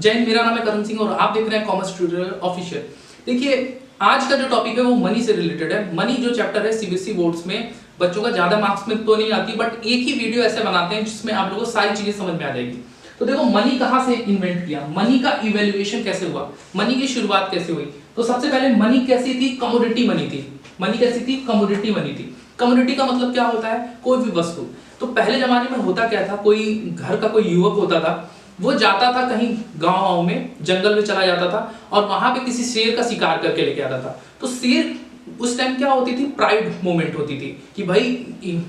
जय हिंद, मेरा नाम है करण सिंह और आप देख रहे हैं कॉमर्स ट्यूटोरियल ऑफिशियल। देखिए, आज का जो टॉपिक है वो मनी से रिलेटेड है। मनी जो चैप्टर है सीबीएसई बोर्ड्स में बच्चों का ज्यादा मार्क्स में तो नहीं आती, बट एक ही वीडियो ऐसे बनाते हैं जिसमें आप लोगों को सारी चीजें समझ में आ जाएगी। तो देखो, मनी कहाँ से इन्वेंट किया, मनी का इवेल्युएशन कैसे हुआ, मनी की शुरुआत कैसे हुई। तो सबसे पहले मनी कैसी थी? कमोडिटी मनी थी। मनी कैसी थी? कमोडिटी मनी थी। कमोडिटी का मतलब क्या होता है? कोई भी वस्तु। तो पहले जमाने में होता क्या था, कोई घर का कोई युवक होता था, वो जाता था कहीं गांव में, जंगल में चला जाता था और वहां पे किसी शेर का शिकार करके लेके आता था। तो शेर उस टाइम क्या होती थी? प्राइड मोमेंट होती थी कि भाई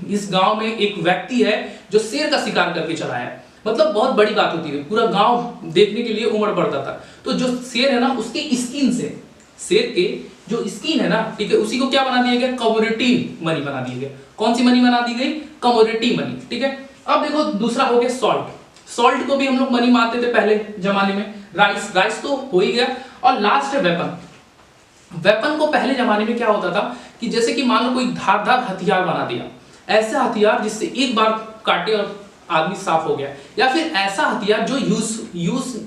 इस गांव में एक व्यक्ति है जो शेर का शिकार करके चला है, मतलब बहुत बड़ी बात होती है, पूरा गांव देखने के लिए उमड़ पड़ता था। तो जो शेर है ना, उसके स्किन से, शेर के जो स्किन है ना, ठीक है, उसी को क्या बना दिया गया? कमोडिटी मनी बना दिया गया। कौन सी मनी बना दी गई? Commodity money. ठीक है, अब देखो दूसरा हो गया सॉल्ट। सॉल्ट को भी हम लोग मनी मानते थे पहले जमाने में। राइस तो हो ही गया। और लास्ट है वेपन। वेपन को पहले जमाने में क्या होता था कि जैसे कि मान लो कोई धारदार हथियार बना दिया, ऐसा हथियार जिससे एक बार काटे और आदमी साफ हो गया, या फिर ऐसा हथियार जो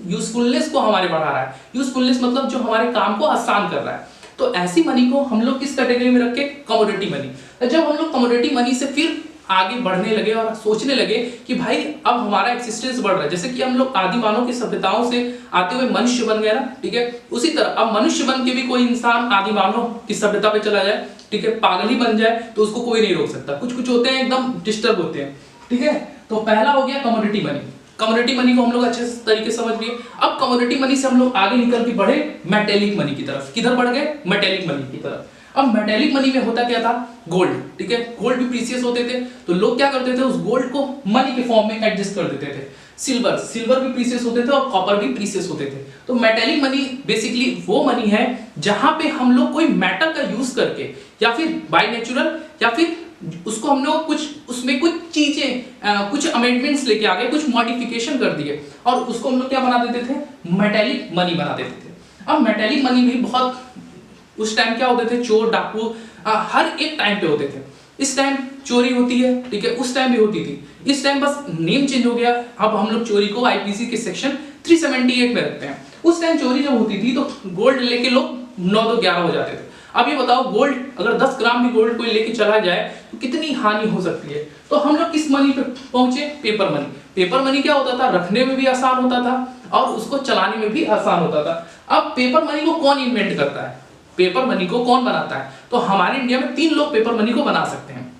यूजफुलनेस को हमारे बढ़ा रहा है। यूजफुलनेस मतलब जो हमारे काम को आसान कर रहा है। तो ऐसी मनी को हम लोग किस कैटेगरी में रखे? Commodity money. जब हम लोग कमोडिटी मनी से फिर आगे बढ़ने लगे और सोचने लगे कि भाई अब हमारा एक्सिस्टेंस बढ़ रहा है, जैसे कि हम लोग आदि मानव की सभ्यताओं से आते हुए मनुष्य बन गया ना, ठीक है, उसी तरह अब मनुष्य बन के भी कोई इंसान आदि मानव की सभ्यता पे चला जाए, ठीक है, पागल ही बन जाए, तो उसको कोई नहीं रोक सकता। कुछ कुछ होते हैं एकदम डिस्टर्ब होते हैं, ठीक है। तो पहला हो गया कमोडिटी मनी। कमोडिटी मनी को हम लोग अच्छे तरीके से समझ लिए। अब कमोडिटी मनी से हम लोग आगे निकल के बढ़े मेटेलिक मनी की तरफ। किधर बढ़ गए? मेटेलिक मनी की तरफ। अब मेटेलिक मनी में होता क्या था? गोल्ड, ठीक है, गोल्ड भी प्रीशियस होते थे, तो लोग क्या करते थे? उस गोल्ड को मनी के फॉर्म में एडजस्ट कर देते थे। सिल्वर भी प्रीशियस होते थे और कॉपर भी प्रीशियस होते थे। तो मेटेलिक मनी बेसिकली वो मनी है जहां पे हम लोग कोई मेटल का यूज करके, या फिर बाय नेचुरल, या फिर उसको हम लोग कुछ उसमें कुछ चीजें कुछ अमेंडमेंट्स लेके आ गए, कुछ मॉडिफिकेशन कर दिए और उसको हम लोग क्या बना देते थे? मेटेलिक मनी बना देते थे। अब मेटेलिक मनी भी बहुत, उस टाइम क्या होते थे? चोर डाकू हर एक टाइम पे होते थे। इस टाइम चोरी होती है, ठीक है, उस टाइम भी होती थी। इस टाइम बस नेम चेंज हो गया। अब हम लोग चोरी को आईपीसी के सेक्शन 378 में रखते हैं। उस टाइम चोरी जब होती थी तो गोल्ड लेके लोग 9-11 हो जाते थे। अब ये बताओ, गोल्ड अगर 10 ग्राम भी गोल्ड कोई लेके चला जाए तो कितनी हानि हो सकती है। तो हम लोग किस मनी पे पहुंचे? Paper money. पेपर मनी क्या होता था? रखने में भी आसान होता था और उसको चलाने में भी आसान होता था। अब पेपर मनी को कौन इन्वेंट करता है? पेपर मनी को कौन बनाता है? तो हमारे इंडिया में 3 लोग पेपर मनी को बना सकते हैं।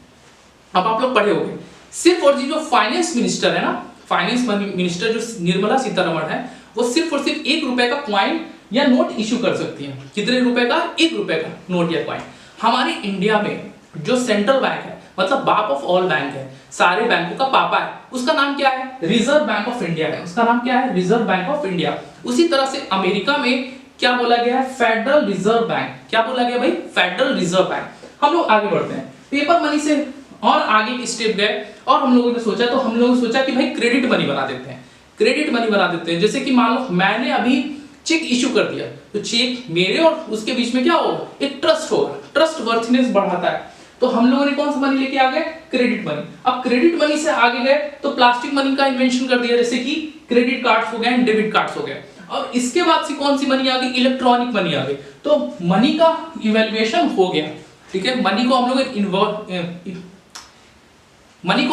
अब आप लोग पढ़े होंगे, सिर्फ और जो फाइनेंस मिनिस्टर है ना, फाइनेंस मिनिस्टर जो निर्मला सीतारमण है, वो सिर्फ और सिर्फ 1 रुपए का क्वाइन या नोट इशू कर सकती है। कितने रुपए का? 1 रुपए का नोट या क्वाइन। हमारे इंडिया में जो सेंट्रल बैंक है, मतलब बाप ऑफ ऑल बैंक है, सारे बैंकों का पापा है, उसका नाम क्या है? रिजर्व बैंक ऑफ इंडिया है। उसका नाम क्या है? Reserve bank of India. उसी तरह से अमेरिका में क्या बोला गया है? Federal reserve bank. क्या बोला गया भाई? Federal reserve bank. हम लोग आगे बढ़ते हैं, पेपर मनी से और आगे एक स्टेप गए और हम लोगों ने सोचा, तो हम लोगों ने सोचा कि भाई क्रेडिट मनी बना देते हैं। क्रेडिट मनी बना देते हैं, जैसे कि मान लो मैंने अभी चेक इशू कर दिया, तो चेक मेरे और उसके बीच में क्या होगा? एक ट्रस्ट होगा। ट्रस्ट वर्थनेस बढ़ाता है। तो हम लोगों ने कौन सा मनी लेके आ गए? Credit money. अब क्रेडिट मनी से आगे गए तो प्लास्टिक मनी का इन्वेंशन कर दिया, जैसे कि क्रेडिट कार्ड्स हो गए, डेबिट कार्ड्स हो गए। और इसके बाद से कौन सी मनी आ गई? इलेक्ट्रॉनिक मनी आ गई। तो मनी का इवैल्यूएशन हो गया, ठीक है। मनी को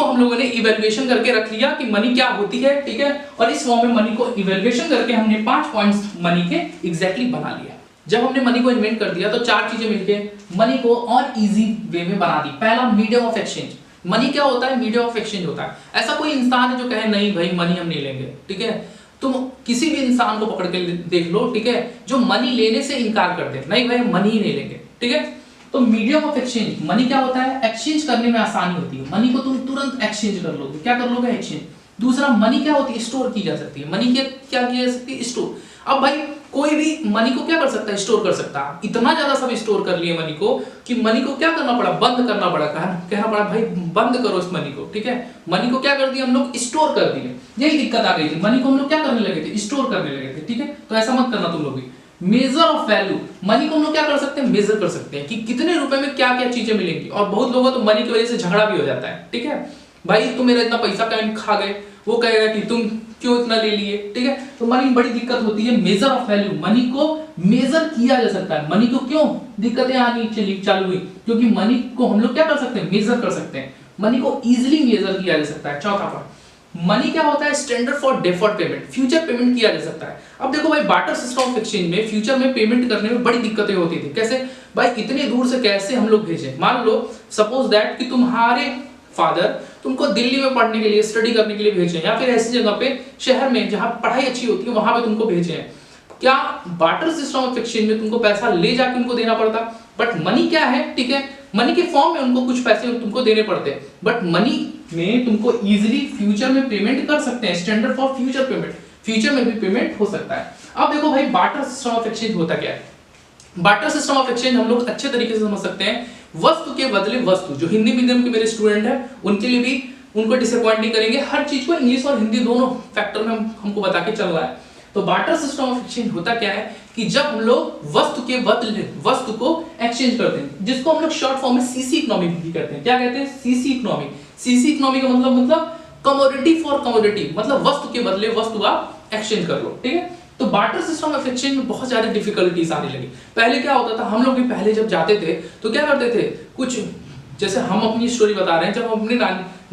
हम लोगों ने इवैल्यूएशन करके रख लिया कि मनी क्या होती है, ठीक है। और इस फॉर्म में मनी को इवैल्यूएशन करके हमने 5 पॉइंट्स मनी के एग्जैक्टली बना लिया। जब हमने मनी को इन्वेंट कर दिया तो 4 चीजें मिलके मनी को और इजी वे में बना दी। पहला, मीडियम ऑफ एक्सचेंज। मनी क्या होता है? मीडियम ऑफ एक्सचेंज होता है। ऐसा कोई इंसान है जो कहे नहीं भाई मनी हम नहीं लेंगे, ठीक है। तुम किसी भी इंसान को पकड़ के देख लो, ठीक है, जो मनी लेने से इनकार कर दे, नहीं भाई मनी ही नहीं लेंगे, ठीक है। तो मीडियम ऑफ एक्सचेंज, मनी क्या होता है? एक्सचेंज करने में आसानी होती है। मनी को तुम तुरंत एक्सचेंज कर लोगे। क्या कर लोगे? एक्सचेंज। दूसरा, मनी क्या होती है? स्टोर की जा सकती है। मनी क्या की जा सकती है? स्टोर। अब भाई कोई भी मनी को क्या कर सकता है? स्टोर कर सकता है। इतना ज्यादा सब स्टोर कर लिए मनी को कि मनी को क्या करना पड़ा? बंद करना पड़ा। कहना पड़ा भाई बंद करो इस मनी को, ठीक है। मनी को क्या कर दिया हम लोग? स्टोर कर दिए। यही दिक्कत आ गई थी, मनी को हम लोग क्या करने लगे थे? स्टोर करने लगे थे, ठीक है। तो ऐसा मत करना तुम लोग भी। मेजर ऑफ वैल्यू, मनी को हम लोग क्या कर सकते हैं? मेजर कर सकते हैं कि कितने रुपए में क्या क्या चीजें मिलेंगी। और बहुत लोगों को तो मनी की वजह से झगड़ा भी हो जाता है, ठीक है। भाई तुम मेरा इतना पैसा कहीं खा गए, वो कहेगा कि तुम क्यों इतना ले लिए, ठीक है। तो मनी में बड़ी दिक्कत होती है। मेजर ऑफ वैल्यू, मनी को मेजर किया जा सकता है। मनी को क्यों दिक्कतें आनी चली चालू हुई, क्योंकि मनी को हम लोग क्या कर सकते हैं, मेजर कर सकते हैं। मनी को इजीली मेजर किया जा सकता है। चौथा पॉइंट, मनी क्या होता है, standard for deferred payment, future payment किया जा सकता है। अब देखो भाई, बार्टर सिस्टम ऑफ एक्सचेंज में फ्यूचर में पेमेंट करने में बड़ी दिक्कतें होती थी। कैसे भाई, इतने दूर से कैसे हम लोग भेजें। मान लो सपोज दैट कि तुम्हारे फादर तुमको दिल्ली में पढ़ने के लिए, स्टडी करने के लिए भेजे, या फिर ऐसी जगह पे शहर में जहां पढ़ाई अच्छी होती है वहां पे तुमको भेजे हैं। क्या बार्टर सिस्टम ऑफ एक्सचेंज में तुमको पैसा ले जाके उनको देना पड़ता, बट मनी क्या है, ठीक है, मनी के फॉर्म में उनको कुछ पैसे तुमको देने पड़ते हैं, बट मनी में तुमको इजीली फ्यूचर में पेमेंट कर सकते हैं। Standard for future payment, future में भी पेमेंट हो सकता है। अब देखो भाई, बार्टर सिस्टम ऑफ एक्सचेंज होता क्या है। बार्टर सिस्टम ऑफ एक्सचेंज हम लोग अच्छे तरीके से समझ सकते हैं। वस्तु के बदले वस्तु, जो हिंदी मीडियम के मेरे स्टूडेंट हैं उनके लिए भी उनको डिसअपॉइंट नहीं करेंगे। हर चीज को इंग्लिश और हिंदी दोनों फैक्टर में हमको बता के चल रहा है। तो बार्टर सिस्टम ऑफ एक्सचेंज होता क्या है कि जब हम लोग वस्तु के बदले वस्तु को एक्सचेंज करते हैं, जिसको हम लोग शॉर्ट फॉर्म में सीसी इकोनॉमी भी कहते हैं। क्या कहते हैं, सीसी इकोनॉमी। सीसी इकोनॉमी का मतलब कमोडिटी फॉर कमोडिटी, मतलब वस्तु के बदले वस्तु आप एक्सचेंज कर लो, ठीक है। तो बार्टर सिस्टम ऑफ एक्सचेंज में बहुत ज्यादा डिफिकल्टीज आने लगी। पहले क्या होता था, हम लोग भी पहले जब जाते थे तो क्या करते थे, कुछ जैसे हम अपनी स्टोरी बता रहे हैं, जब हम अपनी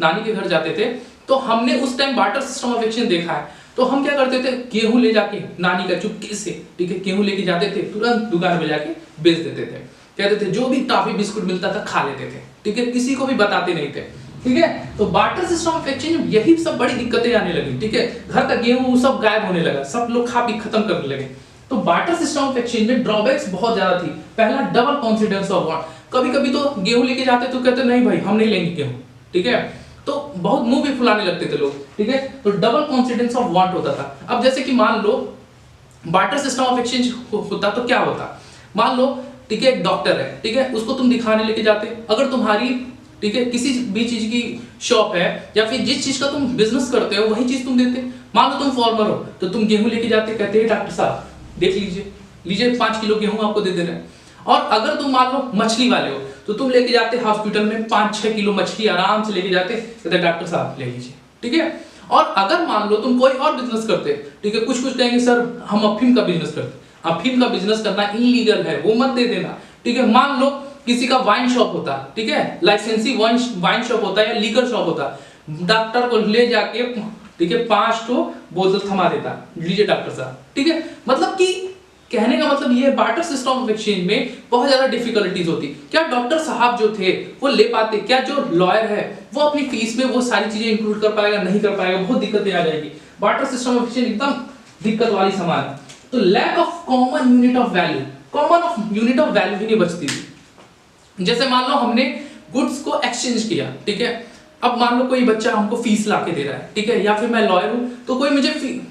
नानी के घर जाते थे तो हमने उस time barter system of exchange देखा है। तो हम क्या करते थे, गेहूं ले जाके नानी का चुपके से, ठीक है, गेहूं लेके जाते थे, तुरंत दुकान में जाके बेच देते थे। कहते थे जो भी टॉफी बिस्कुट मिलता था खा लेते थे, ठीक है, किसी को भी बताते नहीं थे, ठीक है। तो बार्टर सिस्टम ऑफ एक्सचेंज में यही सब बड़ी दिक्कतें आने लगी, ठीक है। घर का गेहूं सब गायब होने लगा, सब लोग खा पी खत्म करने लगे। तो बार्टर सिस्टम ऑफ एक्सचेंज में ड्रॉबैक्स बहुत ज्यादा थी। पहला, डबल कॉन्फिडेंस ऑफ वांट। कभी कभी तो गेहूं लेके जाते तो कहते नहीं भाई हम नहीं लेंगे गेहूं, ठीक है, तो बहुत मुंह भी फुलाने लगते थे लोग, ठीक है। तो डबल कॉन्फिडेंस ऑफ वांट होता था। अब जैसे कि मान लो बार्टर सिस्टम ऑफ एक्सचेंज होता तो क्या होता, मान लो, ठीक है, एक डॉक्टर है, ठीक है, उसको तुम दिखाने लेके जाते। अगर तुम्हारी, ठीक है, किसी भी चीज की शॉप है या फिर जिस चीज का तुम बिजनेस करते हो वही चीज तुम देते। मान लो तुम फार्मर हो तो तुम गेहूं लेके जाते, कहते हैं डॉक्टर साहब देख लीजिए 5 किलो गेहूं आपको दे दे रहे हैं। और अगर तुम मान लो मछली वाले हो तो तुम लेके जाते हॉस्पिटल में 5-6 किलो मछली आराम से लेके जाते, कहते डॉक्टर साहब ले लीजिए, ठीक है। और अगर मान लो तुम कोई और बिजनेस करते, ठीक है, कुछ कहेंगे सर हम अफीम का बिजनेस करते, अफीम का बिजनेस करना इलीगल है, वो मत दे देना, ठीक है। मान लो किसी का वाइन शॉप होता, ठीक है, लाइसेंसी वाइन शॉप होता है या लीगल शॉप होता, डॉक्टर को ले जाके, ठीक है, 5 बोतल थमा देता, लीजिए डॉक्टर साहब, ठीक है। मतलब कि कहने का मतलब ये, बार्टर सिस्टम ऑफ एक्सचेंज में बहुत ज्यादा डिफिकल्टीज होती। क्या डॉक्टर साहब जो थे वो ले पाते, क्या जो लॉयर है वो अपनी फीस में वो सारी चीजें इंक्लूड कर पाएगा, नहीं कर पाएगा, बहुत दिक्कतें आ जाएगी। बार्टर सिस्टम ऑफ एक्सचेंज एकदम दिक्कत वाली सामान है। तो lack of common unit of value, common unit of value ही नहीं बचती थी। जैसे मान लो हमने गुड्स को एक्सचेंज किया, ठीक है, अब मान लो कोई बच्चा हमको फीस लाके दे रहा है, ठीक है, या फिर मैं लॉयर हूं तो कोई मुझे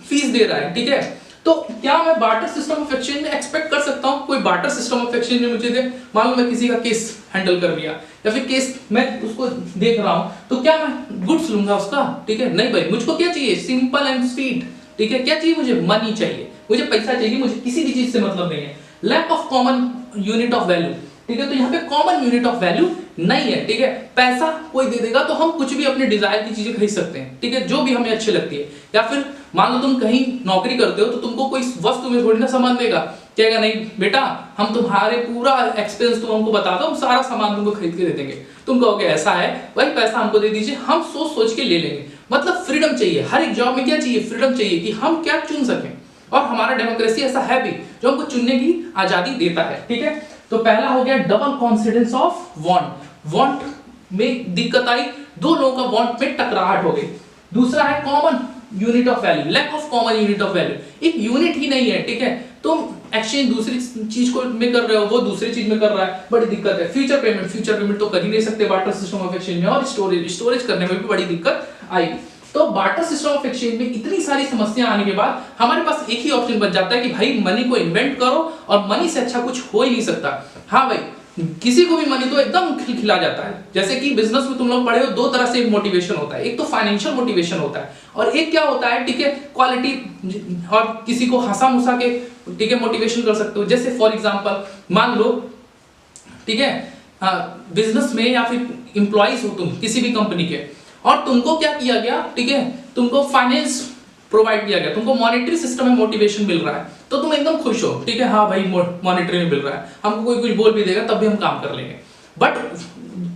फीस दे रहा है, ठीक है, तो क्या मैं बार्टर सिस्टम ऑफ एक्सचेंज में एक्सपेक्ट कर सकता हूं कोई बार्टर सिस्टम ऑफ एक्सचेंज में मुझे दे। मान लो मैं किसी का केस हैंडल कर दिया या फिर केस मैं उसको देख रहा हूं, तो क्या मैं गुड्स लूंगा उसका, ठीक है, नहीं भाई, मुझको क्या चाहिए, सिंपल एंड स्वीट, ठीक है, क्या चाहिए, मुझे मनी चाहिए, मुझे पैसा चाहिए, मुझे किसी भी चीज से मतलब नहीं है। Lack of common unit of value, ठीक है, तो यहाँ पे कॉमन यूनिट ऑफ वैल्यू नहीं है, ठीक है। पैसा कोई दे देगा तो हम कुछ भी अपने डिजायर की चीजें खरीद सकते हैं, ठीक है, जो भी हमें अच्छी लगती है। या फिर मान लो तुम कहीं नौकरी करते हो तो तुमको कोई वस्तु में थोड़ी ना सामान देगा, कहेगा नहीं बेटा हम तुम्हारे पूरा एक्सपेंस तुम हमको बता दो, हम सारा सामान तुमको खरीद के दे देंगे। तुम कहोगे ऐसा है, वही पैसा हमको दे दीजिए, हम सोच सोच के ले लेंगे। मतलब फ्रीडम चाहिए, हर एक जॉब में क्या चाहिए, फ्रीडम चाहिए कि हम क्या चुन सकें, और हमारा डेमोक्रेसी ऐसा है भी जो हमको चुनने की आजादी देता है, ठीक है। तो पहला हो गया double confidence of want, want में दिक्कत आई, दो लोगों का वांट में टकराहट हो गई। दूसरा है common unit of value, lack of common unit of value, एक यूनिट ही नहीं है, ठीक है, तुम एक्सचेंज दूसरी चीज को में कर रहे हो, वो दूसरी चीज में कर रहा है, बड़ी दिक्कत है। फ्यूचर पेमेंट तो कर ही नहीं सकते बार्टर सिस्टम ऑफ एक्सचेंज में, और स्टोरेज करने में भी बड़ी दिक्कत आएगी। तो बार्टर सिस्टम ऑफ एक्सचेंज में इतनी सारी समस्या आने के बाद हमारे पास एक ही ऑप्शन बच जाता है कि भाई मनी को इन्वेंट करो, और मनी से अच्छा कुछ हो ही नहीं सकता। हाँ भाई, किसी को भी मनी तो एकदम खिला जाता है। जैसे कि बिजनेस में तुम लोग पढ़े हो, दो तरह से मोटिवेशन होता है, एक तो फाइनेंशियल मोटिवेशन होता है, और एक क्या होता है, ठीक है, क्वालिटी, और किसी को हंसा मुसा के, ठीक है, मोटिवेशन कर सकते हो। जैसे फॉर एग्जांपल मान लो, ठीक है, बिजनेस में या फिर एम्प्लॉइज हो तुम किसी भी कंपनी के, और तुमको क्या किया गया, ठीक है, तुमको फाइनेंस प्रोवाइड किया गया, तुमको मॉनेटरी सिस्टम में मोटिवेशन मिल रहा है, तो तुम एकदम खुश हो, ठीक है, हाँ भाई मॉनेटरी मिल रहा है, हमको कोई कुछ बोल भी देगा तब भी हम काम कर लेंगे। बट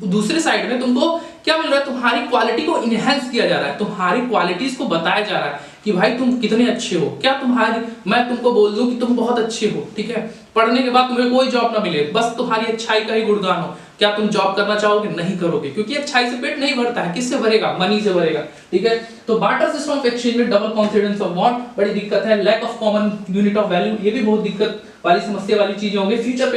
दूसरे साइड में तुमको क्या मिल रहा है, तुम्हारी क्वालिटी को इनहेंस किया जा रहा है, तुम्हारी क्वालिटीज को बताया जा रहा है कि भाई तुम कितने अच्छे हो। क्या मैं तुमको बोल दूं कि तुम बहुत अच्छे हो, ठीक है, पढ़ने के बाद तुम्हें कोई जॉब ना मिले, बस तुम्हारी अच्छाई का ही गुणगान हो, क्या तुम जॉब करना चाहोगे? नहीं करोगे, क्योंकि अच्छाई से पेट नहीं भरता है, किससे भरेगा? मनी से भरेगा, ठीक है। तो बार्टर सिस्टम ऑफ एक्सचेंज में डबल कॉन्फिडेंस ऑफ वांट बड़ी दिक्कत है, lack of common unit of value, ये भी बहुत दिक्कत वाली समस्या वाली चीजें होंगे। फ्यूचर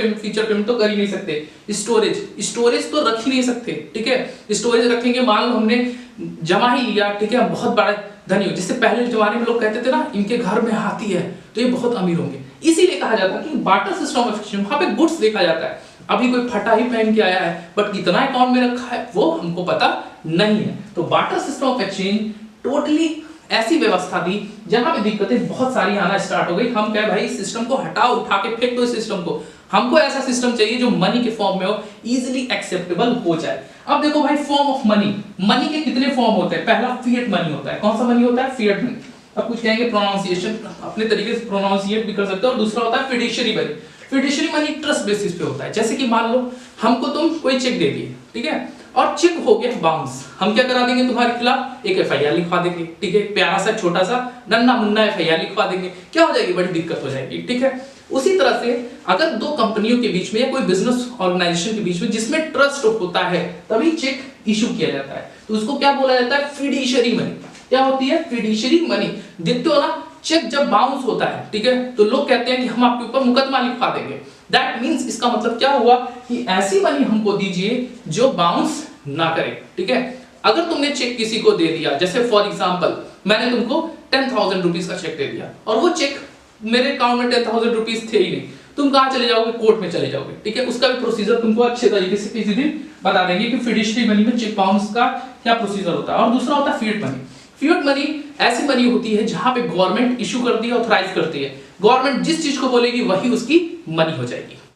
पेमेंट तो कर ही नहीं सकते। स्टोरेज तो रख ही नहीं सकते, ठीक है, स्टोरेज रखेंगे, मान लो हमने जमा ही लिया, ठीक है, बहुत बड़ा धनी हो, जिससे पहले जमाने में लोग कहते थे ना इनके घर में हाथी है तो ये बहुत अमीर होंगे, इसीलिए कहा जाता है कि बार्टर सिस्टम ऑफ एक्सचेंज, वहां पे गुड्स देखा जाता है। अभी कोई फटा ही पहन के आया है बट कितना अकाउंट में रखा है वो हमको पता नहीं है। तो barter system of exchange totally ऐसी व्यवस्था थी जहां पे दिक्कतें बहुत सारी आना स्टार्ट हो गई। हम कहे भाई इस सिस्टम को हटाओ, उठा के फेंक दो इस सिस्टम को, हमको ऐसा सिस्टम चाहिए जो मनी के फॉर्म में हो, इजीली एक्सेप्टेबल हो जाए। अब देखो भाई, फॉर्म ऑफ मनी के कितने फॉर्म होते हैं? पहला फिएट मनी होता है। कौन सा मनी होता है? Fiat money. अब कुछ कहेंगे प्रोनाउंसिएशन अपने तरीके से प्रोनाउंसिएट भी कर सकते हो। और दूसरा होता है fiduciary money. Fiduciary money trust basis पे होता है। जैसे कि मान लो हमको तुम कोई चेक दे दिए, ठीक है, और चेक हो गया बाउंस, हम क्या करा देंगे तुम्हारे खिलाफ? एक एफआईआर लिखवा देंगे, ठीक है, प्यारा सा छोटा सा नन्ना मुन्ना एफआईआर लिखवा देंगे। क्या हो जाएगी? बड़ी दिक्कत हो जाएगी, ठीक है। उसी तरह से अगर दो कंपनियों के बीच में या कोई बिजनेस ऑर्गेनाइजेशन के बीच में जिसमें ट्रस्ट होता है तभी चेक इशू किया जाता है, तो उसको क्या बोला जाता है? Fiduciary money. क्या होती है? Fiduciary money. देखते हो ना, चेक जब बाउंस होता है, ठीक है, तो लोग कहते हैं कि हम आपके ऊपर मुकदमा लिखवा देंगे। दैट मींस, इसका मतलब क्या हुआ कि ऐसी मनी हमको दीजिए जो बाउंस ना करे, ठीक है। अगर तुमने चेक किसी को दे दिया, जैसे फॉर एग्जांपल मैंने तुमको 10,000 रुपीस का चेक दे दिया और वो चेक मेरे अकाउंट में 10,000 रुपीस थे ही नहीं, तुम कहां चले जाओगे? कोर्ट में चले जाओगे, ठीक है। उसका भी प्रोसीजर तुमको अच्छे तरीके से किसी दिन बता देंगे कि फिड्यूशियरी मनी में चेक बाउंस का क्या प्रोसीजर होता है। और दूसरा होता है फिएट मनी। फिएट मनी ऐसी मनी होती है जहां पे गवर्नमेंट इशू करती है, ऑथराइज करती है, गवर्नमेंट जिस चीज को बोलेगी वही उसकी मनी हो जाएगी।